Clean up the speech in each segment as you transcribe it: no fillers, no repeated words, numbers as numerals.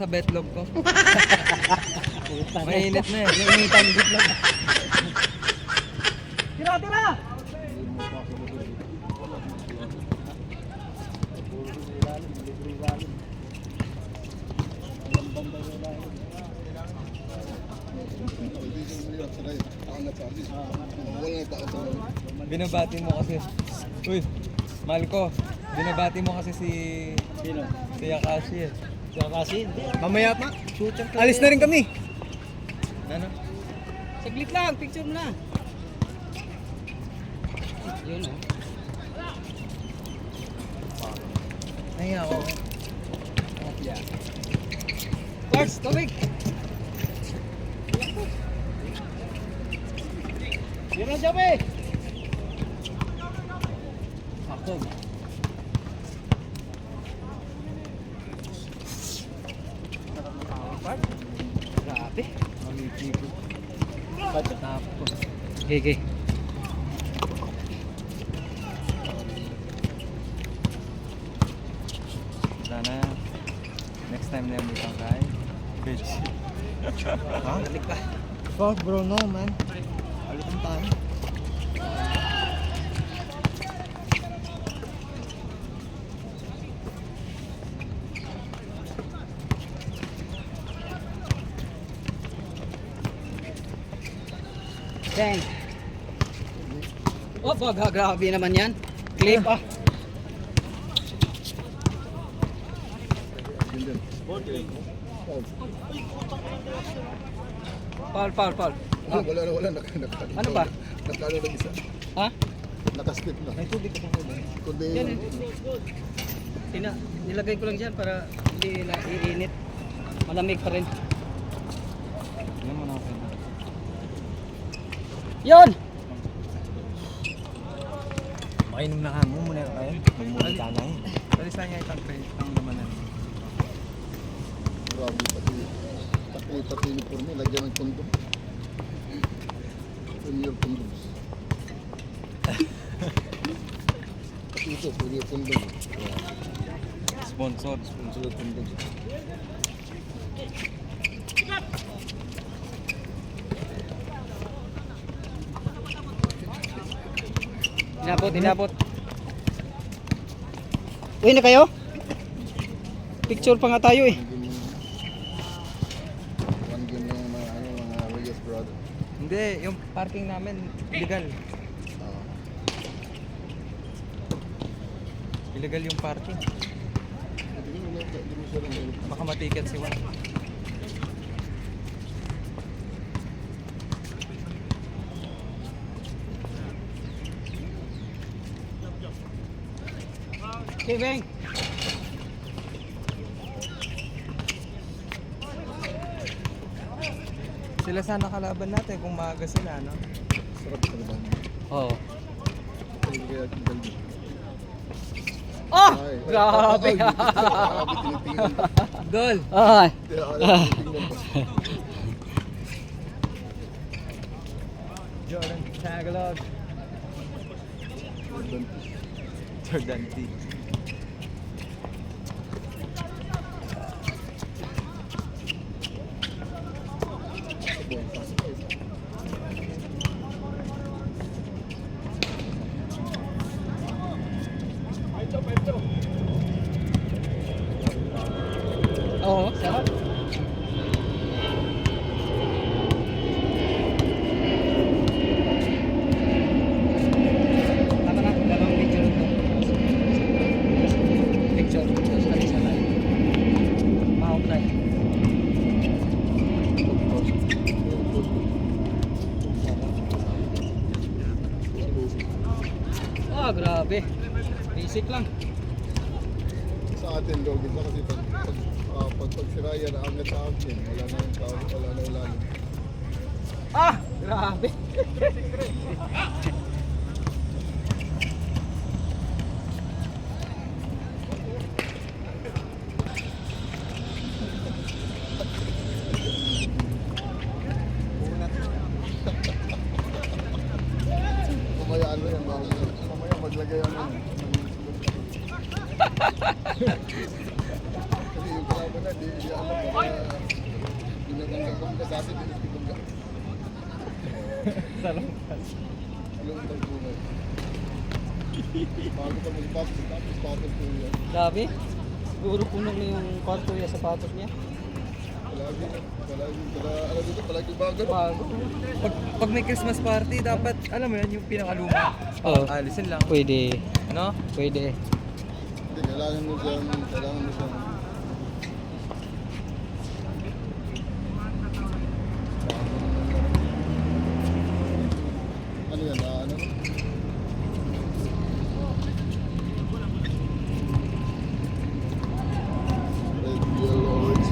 sa betlog ko. Mainit na eh. Nainitan bit lang. Tira, tira! Binabati mo kasi. Uy, mahal ko. Binabati mo kasi si... Sino? Si Akashi eh. Sino kasi? Mamaya pa. Shooter ka. Alis na rin kami. Ano? Saglit lang, picture mo na. Yun oh. Ay ako. Parts, tubig! Yun na, Jabe! Ako. Grabe. Mamitigo. Tapo ko. Okay, okay. Sana next time na yung butang kain. Bitch. Ha? Balik pa. Fuck bro, no man. Alitan tayo. Dang. Oh, grabe naman yan. Clip ah. Paul. Wala. Ano ba? Nakalo lang isa. Ha? Nakaskip na. May tubig ka pa ba? Kundi Yan eh. Nilagay ko lang dyan para hindi na iinit. Malamig pa rin. Yan mo na ako. Yun! Mainom na ka mo muna kayo. Magmuli ka na eh. Alisan niya itang lamanan. grabe pati uniforme, lagyan ng kondom. Premier condoms. Pati ito, premier condom. Sponsor. Sponsor of condom. Inabot. Uy na kayo? Picture pa nga tayo eh. One game ng mga Reyes brother. Hindi, yung parking namin illegal. Illegal yung parking. Baka matiket si Juan. Okay, Beng. Sila sana kalaban natin kung maaga sila, no? Sarap sa laban. Oo. Kaya Galdi. Oh! Ay, Grabe! grabe, tinitingnan ko. Dol! Ay! Kaya tinitingnan ko. Jordan Tagalog. Jordan T. Oo, sarap. Tama na, dalawang picture ito. Picture, isa tayo. Mahok tayo. Ah, grabe. Basic lang. Sa atin, Logi, kasi pag siraya na angat sa akin, wala na yung tao, wala na yung lalim. Ah, grabe. Mamaya ano yan, mamaya maglagay ano yan. Kasi yung kalaban na, di alam mo. Dati pinagpilong Salungkas. Alam mo tayo tunay. Bago pa mag-patos, tapos patos po yan. Grabe. Siguro puno na yung kwarto niya, sapatos niya. Palagi bago. Bago. Pag may Christmas party, dapat, alam mo yan, yung pinakaluma. Oo. Alisin lang. Pwede. No? Pwede. Hindi, kailangan mo siyang, ano yan, ano? Red, yellow, orange,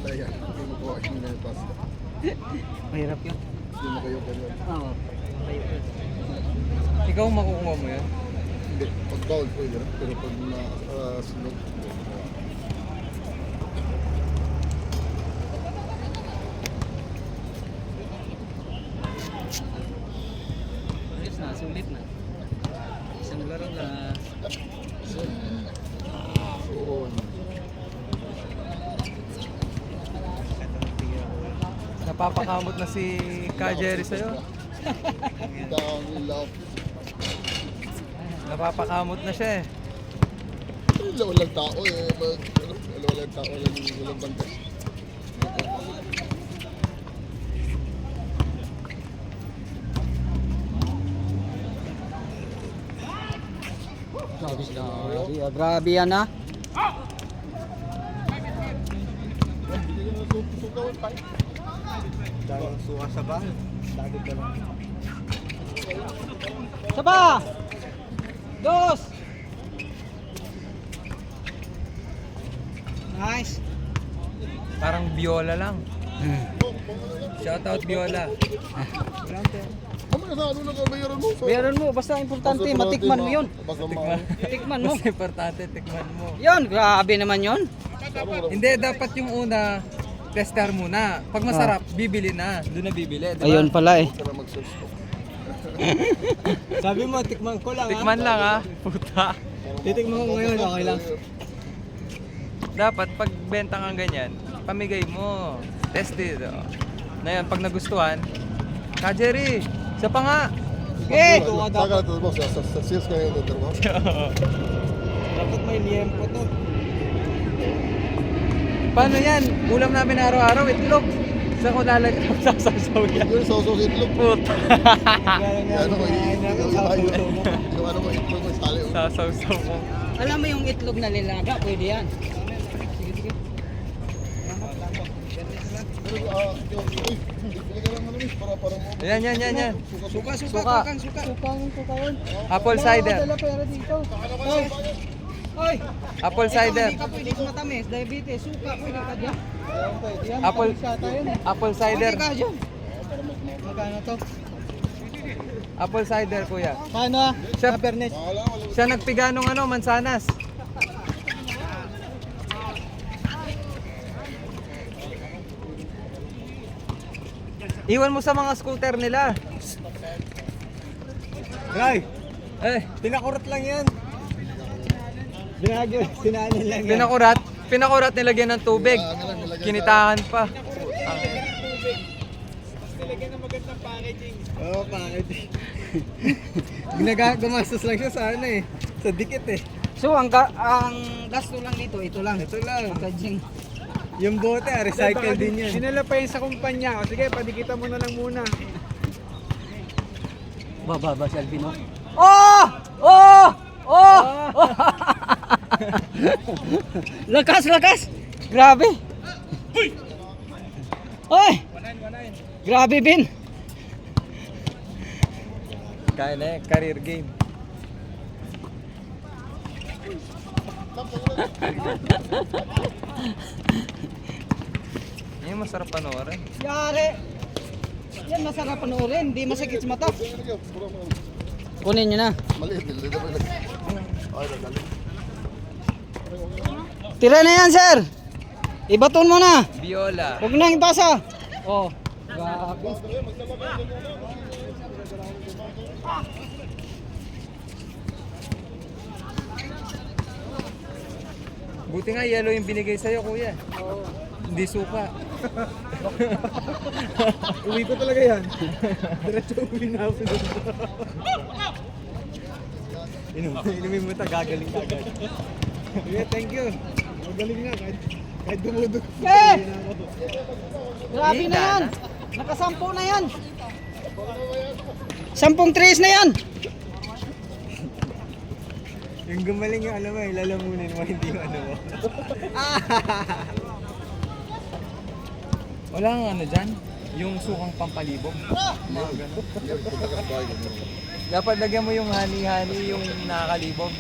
Kaya, hindi mo kuha yung mga pasta. Mahirap yun. Hindi mo kayo ganyan. Oo. Ikaw makukuha mo yan. Hindi, pag bawal pwede na, pero pag sunod, Ayos na, sulit na. Isang laro na. oo. Napapakamot na si Ka Jerry sa'yo. Down, love. Napapakamot na siya eh. Walang tao eh. Walang tao, walang bantay. Grabe yan ha. Hindi ko na sukawan tayo. Dahil suka sa ba? Dagod ka lang. Saba! Dos! Nice. Parang Viola lang. Shoutout Viola. Kamo na sa ano lang ang bayaran mo? Bayaran mo, basta importante, matikman mo yun. Basta Matikman mo. Mas importante, tikman mo. Yun, grabe naman yun. Hindi, dapat yung una, tester muna. Pag masarap, bibili na. Doon na bibili, di ba? Ayun pala eh. Para mag-search ko. Sabi mo, tikman ko lang Tikman lang ha. Puta. Titikman ko ngayon, okay lang. Dapat pag benta kang ganyan, pamigay mo. Test it. Oh. Na yun, pag nagustuhan, Ka Jerry, isa pa nga. Sige! Saka na ito, boss. Sa sales ka yung tatrabaho. Dapat may liempo to. Paano yan? Ulam namin araw-araw, itlog. Saan ko lalagay? Sasasaw yan. Yung sausaw sa itlog. Puta. Ano mo, yung ano mo, itlog mo, sali. Sasaw-saw mo. Alam mo yung itlog na nilaga, pwede yan. Sige, sige. Pero, uy, bili ka lang ano, miss, para mo. Yan. Suka, suka, Suka. kakang suka. Suka yun. Apple cider. Dala pera dito. Oy! Oy! Apple Ikaw, cider. hindi ka pwede matamis, diabetes, suka, pwede ka dyan. Apple, apple cider. Pwede ka dyan. Magkano to? Apple cider, kuya. Paano ah? Siya, Fairness. siya nagpiga nung ano, mansanas. Iwan mo sa mga scooter nila. Ray, Eh, pinakurot lang yan. Binagyo, sinanin lang yan. pinakurat nilagyan ng tubig. Kinitahan pa. Nilagyan ng magandang packaging. Oo, packaging. Gumastos lang siya sa ano eh. Sa dikit eh. So, ang gasto lang dito, ito lang. Ito lang. Packaging. Yung bote, recycle din yan. Dinala pa yun sa kumpanya. O sige, padikita mo na lang muna. Bababa si Albino. Oh! Oh! Oh! Lakas, lakas! Grabe! Oy! Grabe, Bin! Kaya na yan, career game. Yung masarap panoorin. Yari! Yan masarap panoorin, hindi masakit sa mata. Sige, puro mo. Kunin nyo na. Maliit, nilito mo lang. Ay, nagaling. Tira na yan, sir! Ibaton mo na! Viola. Huwag nang itasa! Oh, grabe. Buti nga yellow yung binigay sa'yo, kuya. Hindi suka. Uwi ko talaga yan. Diretso uwi na ako. Inumin mo ta, gagaling ka agad. Yeah, thank you. Magaling nga kahit dumudog. Eh! Grabe na yan! Nakasampu na yan! 10 trees na yan! Yung gumaling yung alam mo, lalamunin mo, hindi yung ano mo. Wala kang ano dyan? Yung sukang pampalibog. Dapat lagyan mo yung honey-honey, yung nakakalibog.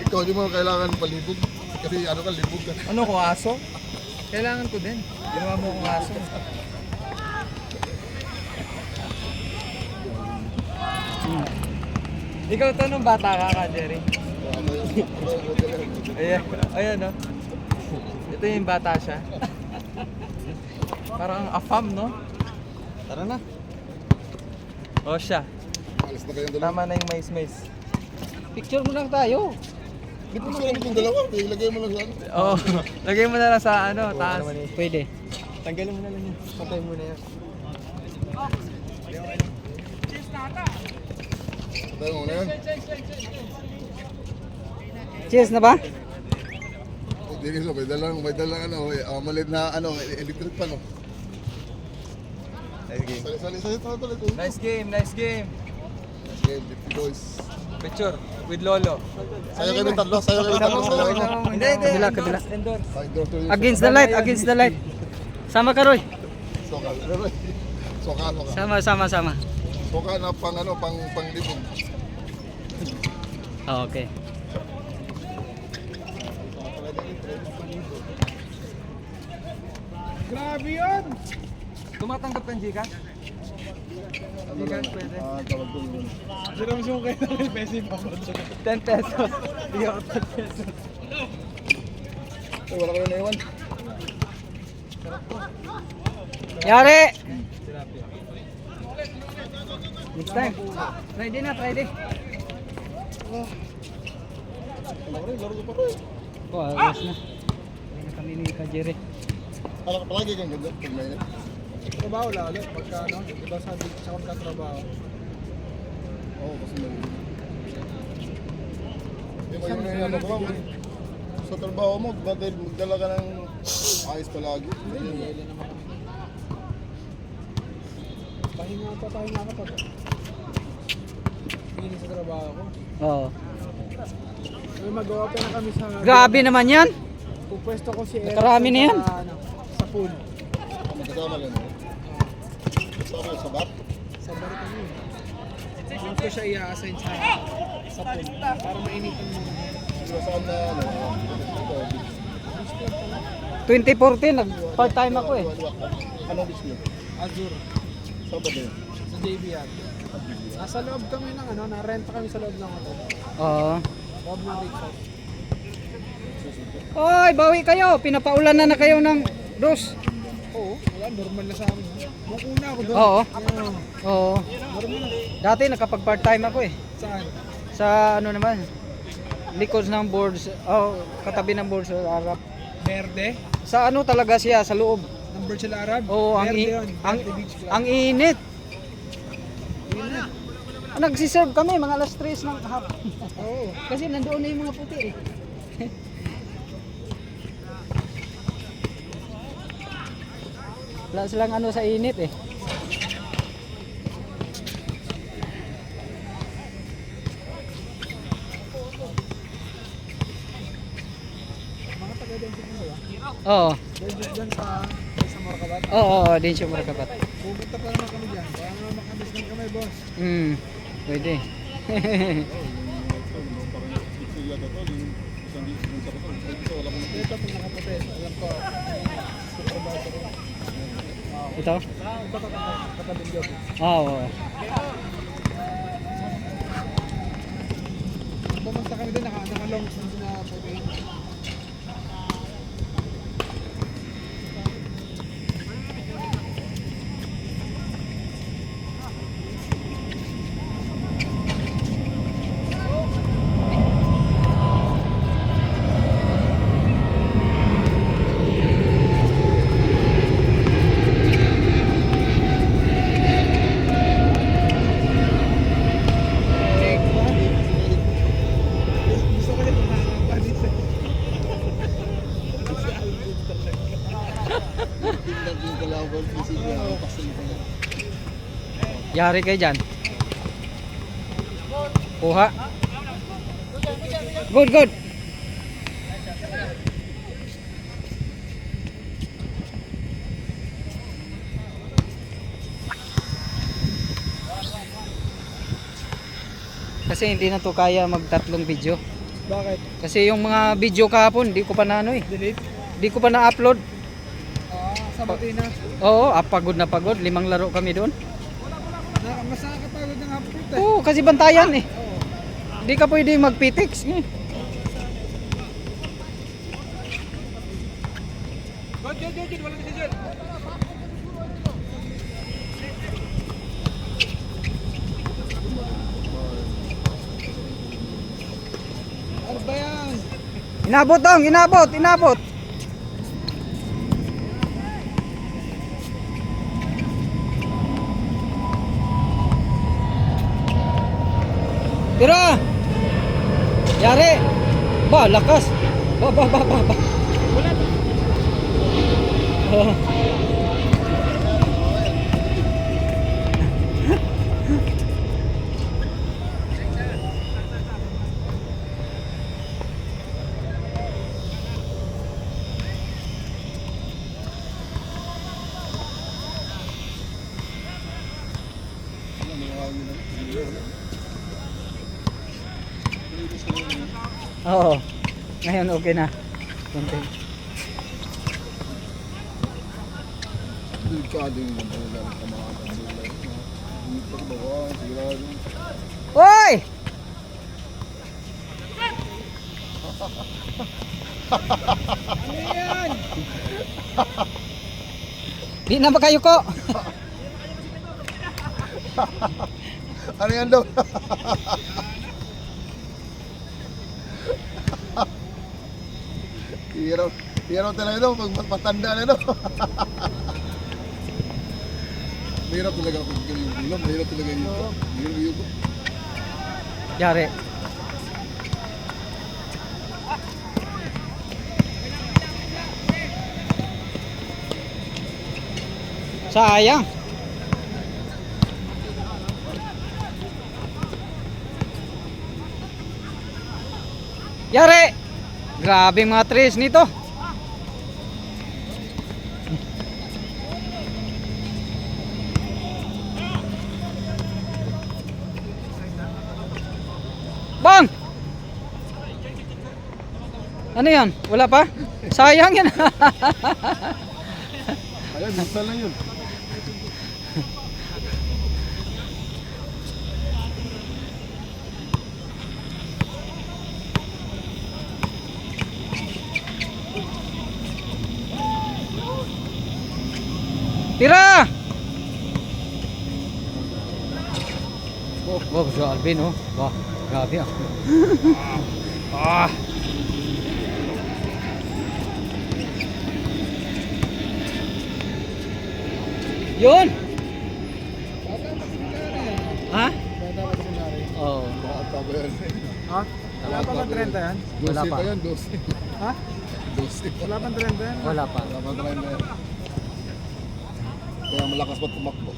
Ikaw, di mo kailangan palibog. Kasi ano ka, libog ka. Ano ko, aso? Kailangan ko din. Ginawa mo akong aso. Ikaw to nung bata ka, Jerry. Ayan, ayan no? Ito yung bata siya. Parang afam, no? Tara na. O siya. Alis na kayong dalawa. Tama na yung mais-mais. Picture mo lang tayo. Gusto mo yung dalawa, ilagay mo lang yan. Oo. Lagay mo na lang sa ano, taas. Pwede. Tanggalin mo na lang yun. Patay mo na yan. Tayo mo na yan. Cheers na ba? Hindi kasi may dalang ano, malit na ano, electric pan. Oh. Nice game. Sali, tuloy. Nice game, nice game. Nice game, 50 boys. Picture with Lolo. Sayo kayo ng tatlo, sayo kayo ng tatlo. Hindi, hindi. Kabila, endorse, kabila. endorse. Against the light, against the light. Sama ka, Roy. Soka. Sama. Soka na pang libog. Oh, okay. Grabe yun! Tumatanggap ng Gcash? Gcash pwede. Tawag ko yun. Jerome Sungkay na may pesi pa ko. 10 pesos. Bigyan ko 10 pesos. Wala ko na naiwan. Yari! Next time. Friday na, Friday. Laro ko pa ko. Oh, ayos na. Ayun na kami ni Kajere. Palagi kang ganda pag mainit. Trabaho lalo, pagka ano, diba sabi sa kong katrabaho. Oo, kasi mainit. Di ba yung ano ko, sa trabaho mo, magdala ka ng ayos palagi. Hindi naman kami. Pahinga ka pag pinis sa trabaho ko. Oo. May mag-open na kami sa... Grabe naman yan. Pupwesto ko si Eric Nakarami na yan. Sa pool. Magkasama lang. Kasama sa bat. Sa bar kami. Doon ko siya i-assign sa pool. Para mainitan mo. Di ba saan na ano? 2014, nag-part-time ako eh. Anong beach club? Azure. Saan ba ba yun? Sa JBR. Nasa loob kami ng ano, na-renta kami sa loob ng hotel. Oo. Loob ng resort. Oy, bawi kayo. Pinapaulan na kayo ng dos. Oo, wala, normal na sa amin. Nung una ako doon. Oo. Oo, Oo. normal na. Dati nakapag-part-time ako eh. Saan? Sa ano naman, likod ng boards, katabi ng boards sa Arab. Verde? Sa ano talaga siya, sa loob. Ng Virtual Arab? Oo, Verde yun. Verde Beach Club. ang init. Nagsiserve kami mga alas 3 ng hapon. Oo. Kasi nandoon na yung mga puti eh. Wala silang ano sa init eh. Mga taga-dyan sa Pinoy. Oo. Dyan sa Marakabat. Oo, din siya marakabat. Pupunta pa naman kami dyan. Kaya nga makabis lang kami, boss. Pwede. Sila ka to, isang dito sa kapatid. Wala ko na Ito pag nakapotes, alam ko. Ito? Katabing Oo. Pumunta kami doon, naka-long sleeve na puti. Gusto ko yung nakakapanis eh. Tingnan yung kalaban, kasi yung pasal ko na. Yari kayo dyan. Kuha. Good, good. Kasi hindi na to kaya magtatlong video. Bakit? Kasi yung mga video kahapon, di ko pa na ano eh. Delete? Di ko pa na-upload. Sa Butina. Oo, pagod na pagod. 5 laro kami doon. Mas nakakapagod ng update eh. Oo, kasi bantayan eh. Di ka pwede mag-PTX. Good, wala kasi dyan. Ano ba yan? Inabot dong, inabot. Tira! Yari! Ba, lakas! Ba. Wala. Oh. Oo. Ngayon okay na. Konti. Delikado yung mga lang sa mga kanila. Hindi pa ba, sigurado. Hoy! Ano yan? Di na ba kayo ko? Ano yan daw? Hiraw talaga daw pag matanda na daw. Mahirap talaga pag ganyan ulam, mahirap talaga dito. Mahirap dito. Yari. Sayang. Yari. Grabe mga trees nito. Bang! Ano yan? Wala pa? Sayang yan. Ayun, minsan lang yun. Tira! Oh, si Alvin oh. Wah, grabe ah. Ah. Yun! Ha? Bata pa si Nari. Oo. Bata ba yan? Ha? Wala pa ba 30 yan? Wala 12 pa. pa yan, 12. Ha? 12. Wala pa 30 yan? Wala pa. Wala pa tayo na yan. Kaya malakas pa tumakbo.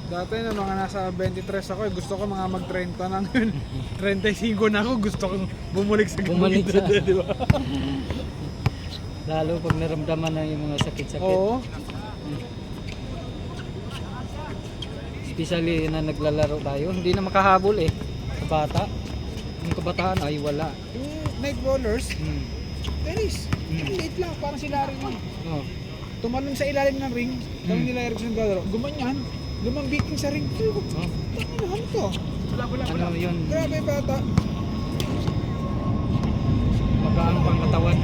Dati na mga nasa 23 ako, gusto ko mga mag-30 na ngayon. 35 na ako, gusto ko bumalik sa Bumalik sa- di ba? Lalo pag naramdaman na yung mga sakit-sakit. Oo. Especially na naglalaro tayo, hindi na makahabol eh. Sa bata. Yung kabataan ay wala. Yung night rollers, Tennis. Hmm. Liit lang, parang si Larry lang. Oh. Tumalon sa ilalim ng ring, kami nila Erickson naglalaro. Gumanyan, lumambiking sa ring. Sabi ko, ano to? Ano yun? Grabe bata. Magaang pang katawan.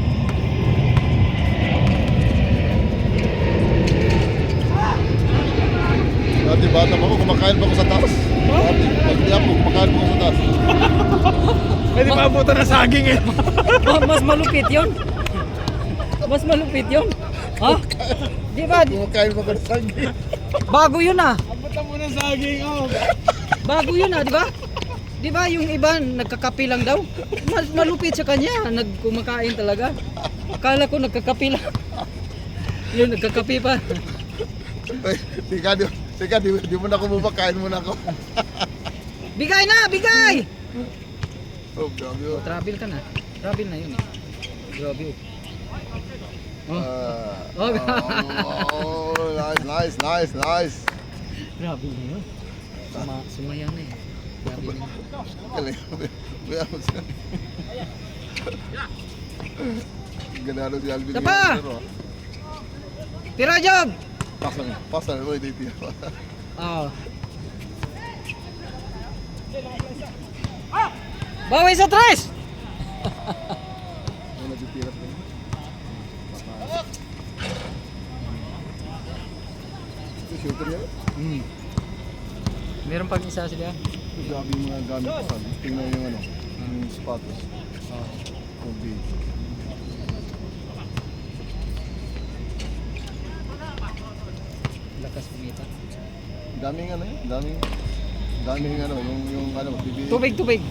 Dati bata pa ako, kumakain pa ako sa taas. Dati, pag di ako, kumakain pa ako sa taas. Pwede maabutan na saging eh. Mas malupit yun. Mas malupit yun. Ha? Di ba? Kumakain pa ako sa saging. Bago yun ah. Abutan mo ng saging, oh. Bago yun ah, di ba? Di ba yung iba nagkakapi lang daw? Mas malupit sa kanya, nagkumakain talaga. Akala ko nagkakapi lang. Yun, nagkakapi pa. Tika, di mo na kumubak, kain mo na ako. Bigay na, bigay! Oh, grabe yun. Oh, travel ka na. Travel na yun eh. Grabe oh. Oh. Nice. Grabe na yun. Sumaya na eh. Grabe na yun. Ganado si Alvin. Isa pa! Tira, Job! Pasan mo, hindi tira. Oo. Bawi sa tres! Ano nagtitira pa yun? Ito, shooter yan? Meron pang isa sila. Grabe yung mga gamit ko. Tingnan yung ano, yung sapatos. Okay. Lakas kumita. Daming ano yun, daming ano, yung ano, bibili. Tubig, tubig.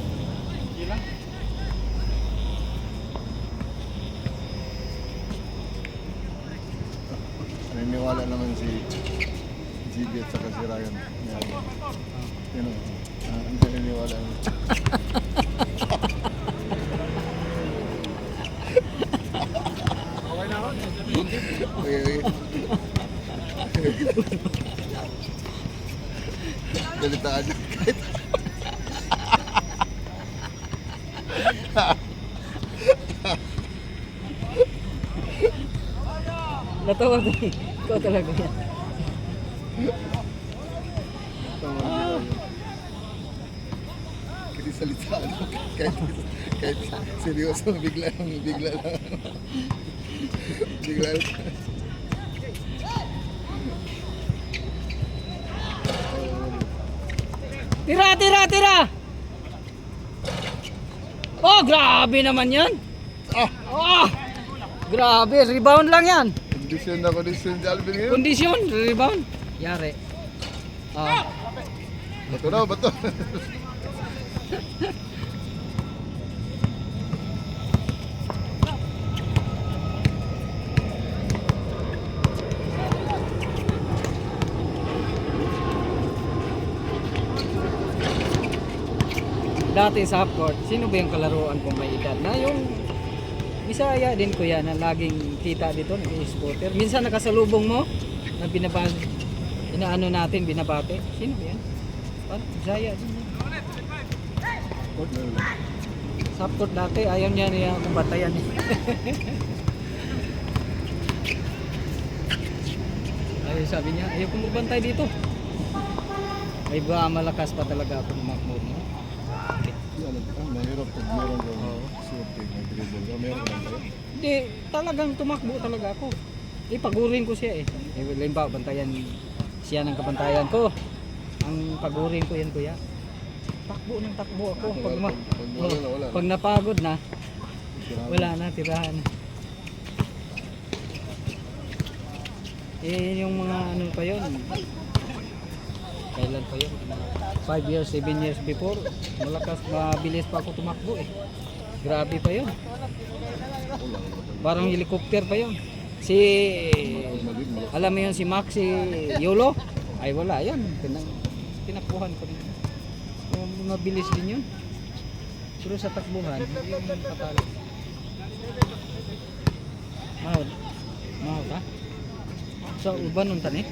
Naniniwala naman si GB at saka si Ryan. Yan o. Ang naniniwala naman. Okay. Galitaan niya kahit. Natawa ko eh. Ikaw talaga yan. Tama na yun. Kasi salita ano, kahit seryoso, bigla lang. Bigla lang. Tira! Oh, grabe naman yan. Ah! Oh, grabe, rebound lang yan. Kondisyon si Alvin ngayon. Kondisyon, rebound. Yari. Ah. Bato. Dati sa half court, sino ba yung kalaruan kung may edad na yung Bisaya din kuya na laging kita dito nag-i-scooter. Minsan nakasalubong mo na binabati. Inaano natin binabati. Sino ba yan? Parang Bisaya din. Sa half court dati ayaw niya akong batayan eh. Ay sabi niya, ayaw kong magbantay dito. Ay ba malakas pa talaga ako lumakbo mo. Mahirap pag meron kang shooting, may dribble. Meron ka ba? Hindi, talagang tumakbo talaga ako. Pagurin ko siya eh. Limba, bantayan siya ng kabantayan ko. Ang pagurin ko yan kuya. Takbo ako. Pag napagod na, wala na, tirahan. Yung mga ano pa yun. Kailan pa yun? 5 years, 7 years before. Malakas, mabilis pa ako tumakbo eh. Grabe pa yun. Parang helicopter pa yun. Alam mo yun si Max, si Yolo? Ay wala yan. Tinakbuhan ko rin. Mabilis din yun. Pero sa takbuhan, hindi yung patalo. Mahal ha? Sa uban nun tani?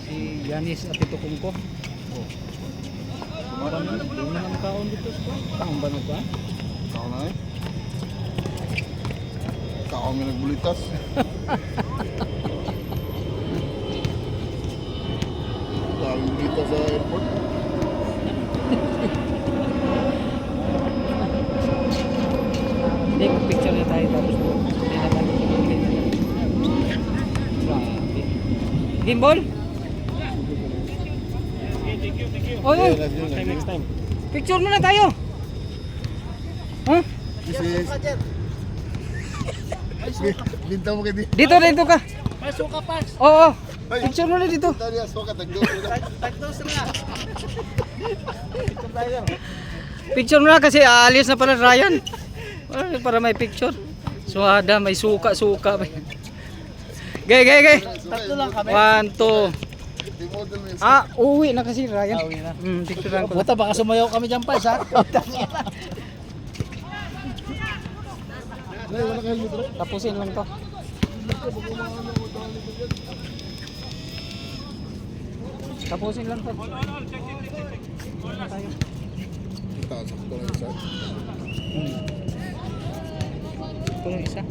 Si Yanis at Tito Kungko. Parang hindi na nakaon dito sa. Ang banod ba? Ako na eh. kami nagbulitas. Daming bulitas sa airport. Hindi, picture na tayo tapos hindi na tayo. Grabe. Gimbal? Oy, oy, Next time. picture muna tayo. Ha? This is... Binta mo kayo di. Dito ka. Pasok ka, Pas. Oo, picture muna dito. Binta niya, so ka, tagdos na. Tagdos na. Picture muna kasi aalis na pala Ryan. Para may picture. Suhada, may suka. Gay. Tatlo lang kami. 1, 2. Di model mo yun. Uwi na kasi Ryan. Uwi na. Picturean ko lang. Buta, baka sumayaw kami dyan, Pas, ha? Nay, wala ka helmet bro. Tapusin lang to. Tapusin lang to. Kita, sakto lang isa. Ito yung isa.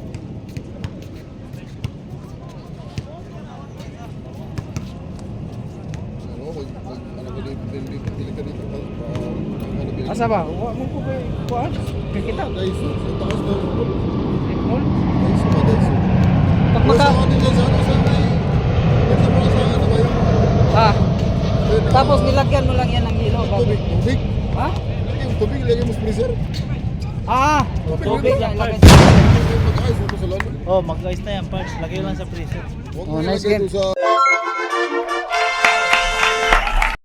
Ano ko dili ka dito. Ano bilhin? Asa ba? Wa mo ko kuan. Kita. Daiso, sa taas na. Mall. Daiso ba, Daiso? Pag Sa maka akin dyan, sa ano, sa may... Sa mga sa ano ba yun? Then, tapos nilagyan mo lang yan ng hilo bago. Tubig. Ha? Yung tubig, lagyan mo sa freezer. Tubig lang ilagay. Mag-ice mo sa lalo. Oh, mag-ice na yan, Pas. Lagay lang sa freezer. Huwag Oh, mo nice ilagay game. doon sa...